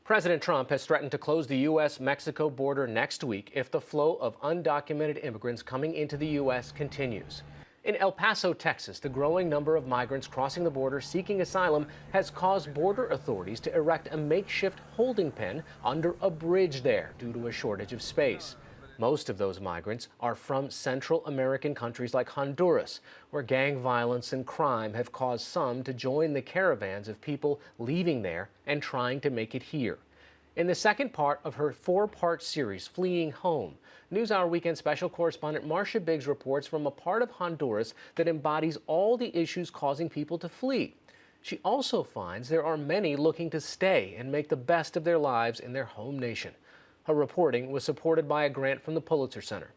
President Trump has threatened to close the U.S.-Mexico border next week if the flow of undocumented immigrants coming into the U.S. continues. In El Paso, Texas, the growing number of migrants crossing the border seeking asylum has caused border authorities to erect a makeshift holding pen under a bridge there due to a shortage of space. Most of those migrants are from Central American countries like Honduras, where gang violence and crime have caused some to join the caravans of people leaving there and trying to make it here. In the second part of her four-part series, Fleeing Home, NewsHour Weekend special correspondent Marcia Biggs reports from a part of Honduras that embodies all the issues causing people to flee. She also finds there are many looking to stay and make the best of their lives in their home nation. Her reporting was supported by a grant from the Pulitzer Center.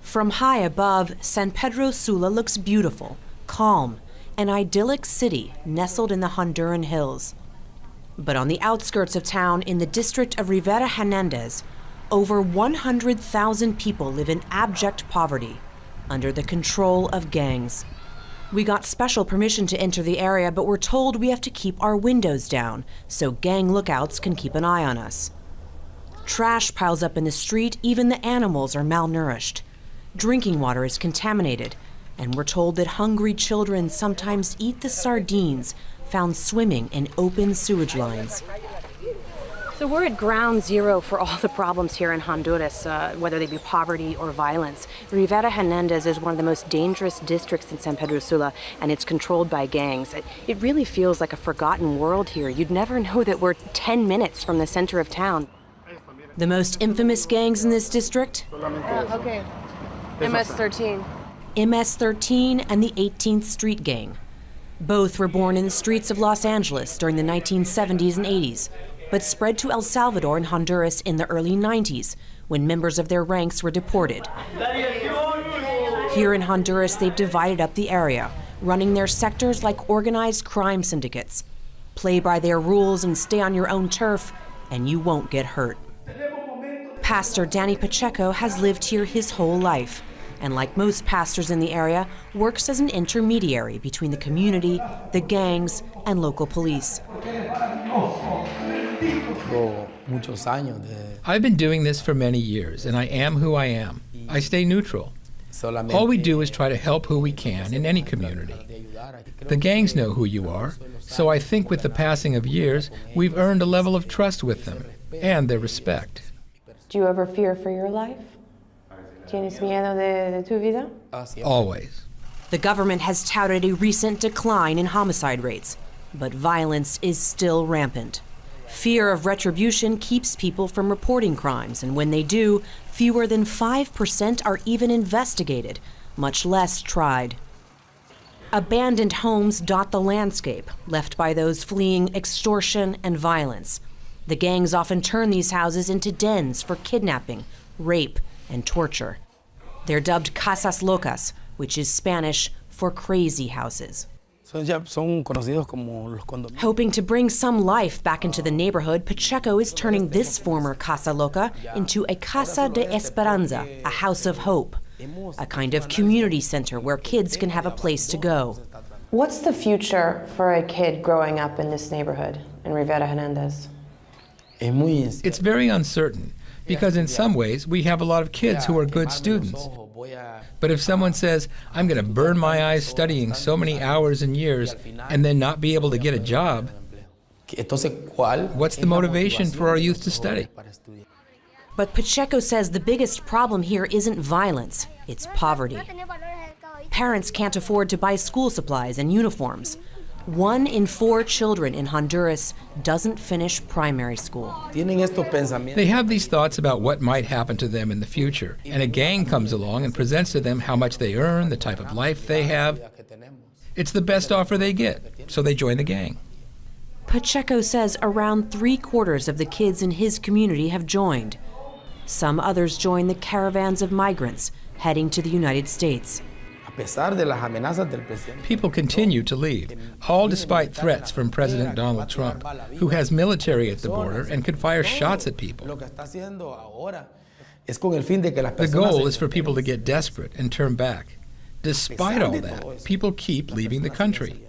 From high above, San Pedro Sula looks beautiful, calm, an idyllic city nestled in the Honduran hills. But on the outskirts of town, in the district of Rivera Hernandez, over 100,000 people live in abject poverty, under the control of gangs. We got special permission to enter the area, but we're told we have to keep our windows down so gang lookouts can keep an eye on us. Trash piles up in the street, even the animals are malnourished. Drinking water is contaminated, and we're told that hungry children sometimes eat the sardines found swimming in open sewage lines. So we're at ground zero for all the problems here in Honduras, whether they be poverty or violence. Rivera Hernandez is one of the most dangerous districts in San Pedro Sula, and it's controlled by gangs. It really feels like a forgotten world here. You'd never know that we're 10 minutes from the center of town. The most infamous gangs in this district? Okay. MS-13. MS-13 and the 18th Street Gang. Both were born in the streets of Los Angeles during the 1970s and 80s, but spread to El Salvador and Honduras in the early 90s, when members of their ranks were deported. Here in Honduras, they've divided up the area, running their sectors like organized crime syndicates. Play by their rules and stay on your own turf, and you won't get hurt. Pastor Danny Pacheco has lived here his whole life, and like most pastors in the area, works as an intermediary between the community, the gangs, and local police. I've been doing this for many years, and I am who I am. I stay neutral. All we do is try to help who we can in any community. The gangs know who you are, so I think with the passing of years, we've earned a level of trust with them and their respect. Do you ever fear for your life? ¿Tienes miedo de tu vida? Always. The government has touted a recent decline in homicide rates, but violence is still rampant. Fear of retribution keeps people from reporting crimes, and when they do, fewer than 5% are even investigated, much less tried. Abandoned homes dot the landscape, left by those fleeing extortion and violence. The gangs often turn these houses into dens for kidnapping, rape, and torture. They're dubbed casas locas, which is Spanish for crazy houses. Hoping to bring some life back into the neighborhood, Pacheco is turning this former casa loca into a casa de esperanza, a house of hope, a kind of community center where kids can have a place to go. What's the future for a kid growing up in this neighborhood in Rivera Hernandez? It's very uncertain, because in some ways we have a lot of kids who are good students. But if someone says, I'm going to burn my eyes studying so many hours and years and then not be able to get a job, what's the motivation for our youth to study? But Pacheco says the biggest problem here isn't violence, it's poverty. Parents can't afford to buy school supplies and uniforms. 1 in 4 children in Honduras doesn't finish primary school. They have these thoughts about what might happen to them in the future, and a gang comes along and presents to them how much they earn, the type of life they have. It's the best offer they get, so they join the gang. Pacheco says around 3/4 of the kids in his community have joined. Some others join the caravans of migrants heading to the United States. People continue to leave, all despite threats from President Donald Trump, who has military at the border and could fire shots at people. The goal is for people to get desperate and turn back. Despite all that, people keep leaving the country.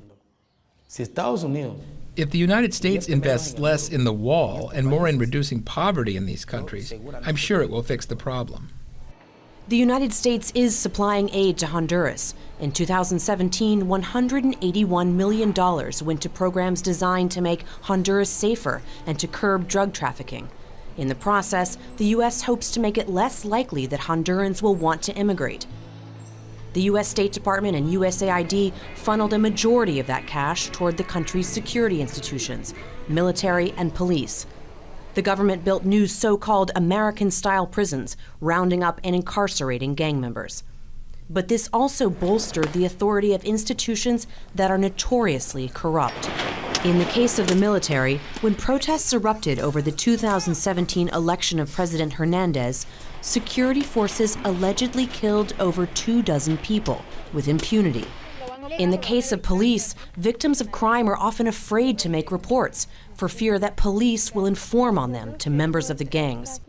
If the United States invests less in the wall and more in reducing poverty in these countries, I'm sure it will fix the problem. The United States is supplying aid to Honduras. In 2017, $181 million went to programs designed to make Honduras safer and to curb drug trafficking. In the process, the U.S. hopes to make it less likely that Hondurans will want to immigrate. The U.S. State Department and USAID funneled a majority of that cash toward the country's security institutions, military and police. The government built new so-called American-style prisons, rounding up and incarcerating gang members. But this also bolstered the authority of institutions that are notoriously corrupt. In the case of the military, when protests erupted over the 2017 election of President Hernandez, security forces allegedly killed over 24 people with impunity. In the case of police, victims of crime are often afraid to make reports for fear that police will inform on them to members of the gangs.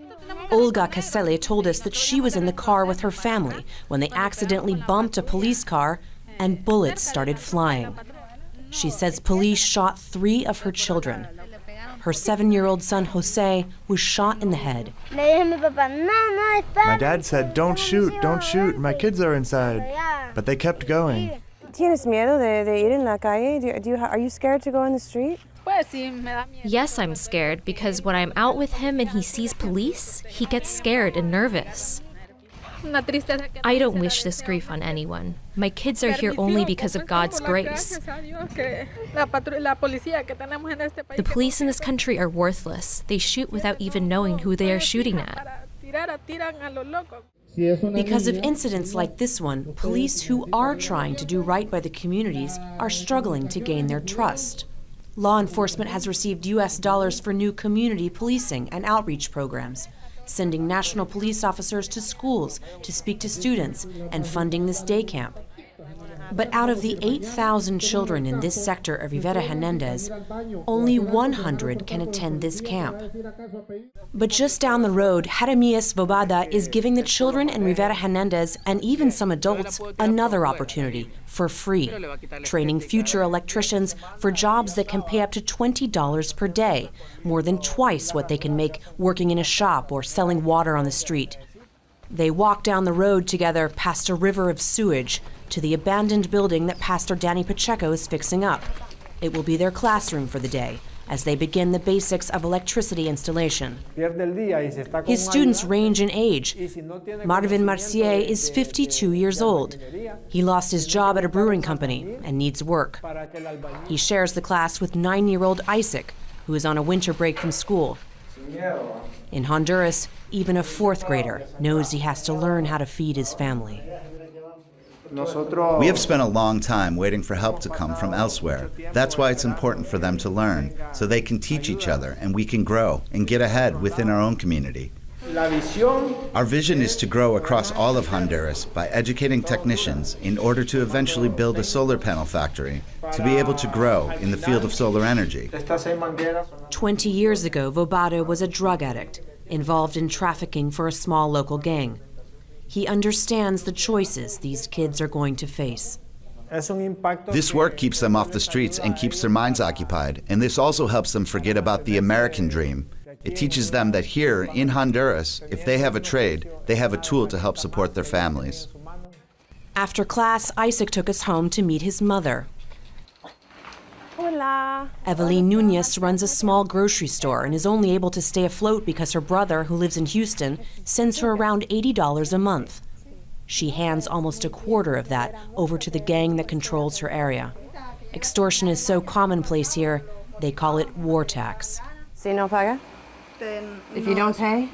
Olga Casele told us that she was in the car with her family when they accidentally bumped a police car and bullets started flying. She says police shot 3 of her children. Her 7-year-old son, Jose, was shot in the head. My dad said, don't shoot, my kids are inside. But they kept going. ¿Tienes miedo de ir en la calle? Are you scared to go in the street? Yes, I'm scared because when I'm out with him and he sees police, he gets scared and nervous. I don't wish this grief on anyone. My kids are here only because of God's grace. The police in this country are worthless. They shoot without even knowing who they are shooting at. Because of incidents like this one, police who are trying to do right by the communities are struggling to gain their trust. Law enforcement has received U.S. dollars for new community policing and outreach programs, sending national police officers to schools to speak to students and funding this day camp. But out of the 8,000 children in this sector of Rivera Hernandez, only 100 can attend this camp. But just down the road, Jeremias Vobada is giving the children in Rivera Hernandez, and even some adults, another opportunity for free, training future electricians for jobs that can pay up to $20 per day, more than twice what they can make working in a shop or selling water on the street. They walk down the road together past a river of sewage to the abandoned building that Pastor Danny Pacheco is fixing up. It will be their classroom for the day as they begin the basics of electricity installation. His students range in age. Marvin Marcia is 52 years old. He lost his job at a brewing company and needs work. He shares the class with 9-year-old Isaac, who is on a winter break from school. In Honduras, even a 4th grader knows he has to learn how to feed his family. We have spent a long time waiting for help to come from elsewhere. That's why it's important for them to learn, so they can teach each other and we can grow and get ahead within our own community. Our vision is to grow across all of Honduras by educating technicians in order to eventually build a solar panel factory, to be able to grow in the field of solar energy. 20 years ago, Vobada was a drug addict, involved in trafficking for a small local gang. He understands the choices these kids are going to face. This work keeps them off the streets and keeps their minds occupied, and this also helps them forget about the American dream. It teaches them that here in Honduras, if they have a trade, they have a tool to help support their families. After class, Isaac took us home to meet his mother. Hola. Evelyn Nunez runs a small grocery store and is only able to stay afloat because her brother, who lives in Houston, sends her around $80 a month. She hands almost a quarter of that over to the gang that controls her area. Extortion is so commonplace here, they call it war tax. Si no paga? If you don't pay?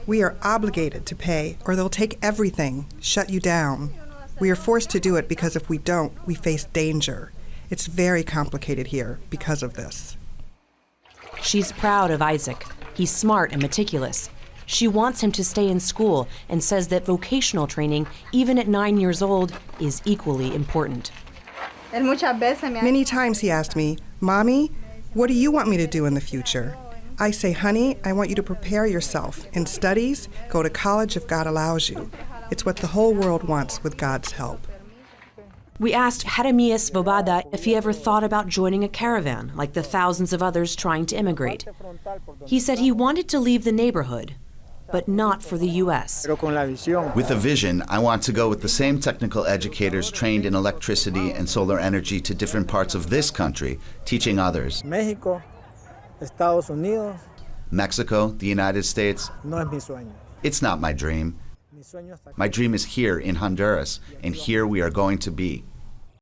We are obligated to pay, or they'll take everything, shut you down. We are forced to do it because if we don't, we face danger. It's very complicated here because of this. She's proud of Isaac. He's smart and meticulous. She wants him to stay in school and says that vocational training, even at 9 years old, is equally important. Many times he asked me, "Mommy, what do you want me to do in the future?" I say, "Honey, I want you to prepare yourself in studies, go to college if God allows you. It's what the whole world wants with God's help." We asked Jeremias Bobada if he ever thought about joining a caravan like the thousands of others trying to immigrate. He said he wanted to leave the neighborhood, but not for the U.S. With a vision, I want to go with the same technical educators trained in electricity and solar energy to different parts of this country, teaching others. México, Estados Unidos. Mexico, the United States. No es mi sueño. It's not my dream. My dream is here in Honduras, and here we are going to be.